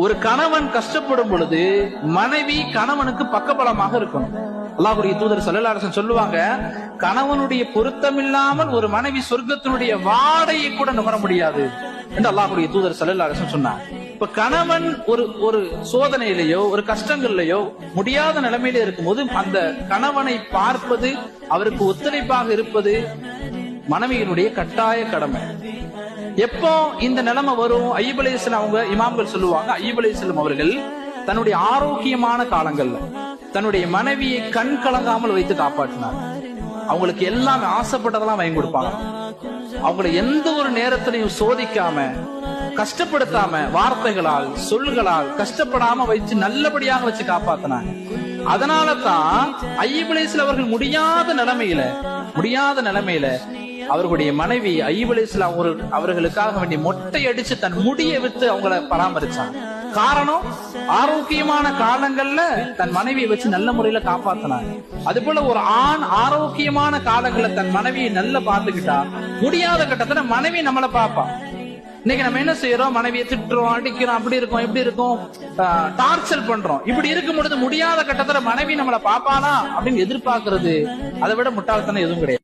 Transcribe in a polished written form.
ஒரு கணவன் கஷ்டப்படும் பொழுது மனைவி கணவனுக்கு பக்கபலமாக இருக்கணும். அல்லாஹ்வுடைய தூதர் ஸல்லல்லாஹு அலைஹி வஸல்லம் சொல்லுவாங்க, கணவனுடைய பொருத்தமில்லாமல் ஒரு மனைவி சொர்க்கத்தினுடைய வாடையை கூட நுகர முடியாது என்று அல்லாஹ்வுடைய தூதர் ஸல்லல்லாஹு அலைஹி வஸல்லம் சொன்னார். இப்ப கணவன் ஒரு சோதனையிலேயோ ஒரு கஷ்டங்கள்லயோ முடியாத நிலைமையில இருக்கும்போது அந்த கணவனை பார்ப்பது, அவருக்கு ஒத்துழைப்பாக இருப்பது மனைவியினுடைய கட்டாய கடமை. எப்போ இந்த நிலைமை வரும்? அய்யூப் அலைஹிஸ்ஸலாம் அவங்க இமாம்கள் சொல்லுவாங்க, அய்யூப் அலைஹிஸ்ஸலாம் அவர்கள் தன்னுடைய ஆரோக்கியமான காலங்கள்ல தன்னுடைய மனைவியை கண் கலங்காமல் வைத்து காப்பாற்றினார். அவங்களுக்கு எல்லாமே ஆசைப்பட்டதெல்லாம் வாங்கி கொடுப்பாங்க. அவங்களை எந்த ஒரு நேரத்திலையும் சோதிக்காம, கஷ்டப்படுத்தாம, வார்த்தைகளால் சொல்களால் கஷ்டப்படாம வச்சு நல்லபடியாக வச்சு காப்பாத்தினாங்க. அதனால தான் அய்யூப் அலைஹிஸ்ஸலாம் அவர்கள் முடியாத நிலைமையில அவர்களுடைய மனைவி அய்யூப் அலைஹிஸ்ஸலாம் அவர்களுக்காக வேண்டி மொட்டை அடிச்சு தன் முடியை விட்டு அவங்கள பராமரிச்சாங்க. காரணம், ஆரோக்கியமான காலங்கள்ல தன் மனைவியை வச்சு நல்ல முறையில காப்பாத்தினாங்க. அது போல ஒரு ஆண் ஆரோக்கியமான காலங்கள்ல தன் மனைவியை நல்லா பார்த்துக்கிட்டா முடியாத கட்டத்துல மனைவி நம்மளை பார்ப்பா. இன்னைக்கு நம்ம என்ன செய்யறோம்? மனைவியை திட்டுறோம், அடிக்கிறோம், அப்படி இருக்கும், இப்படி இருக்கும், டார்ச்சர் பண்றோம். இப்படி இருக்கும் பொழுது முடியாத கட்டத்துல மனைவி நம்மளை பாப்பானா அப்படின்னு எதிர்பார்க்கறது அதை விட முட்டாள்தனம் எதுவும் கிடையாது.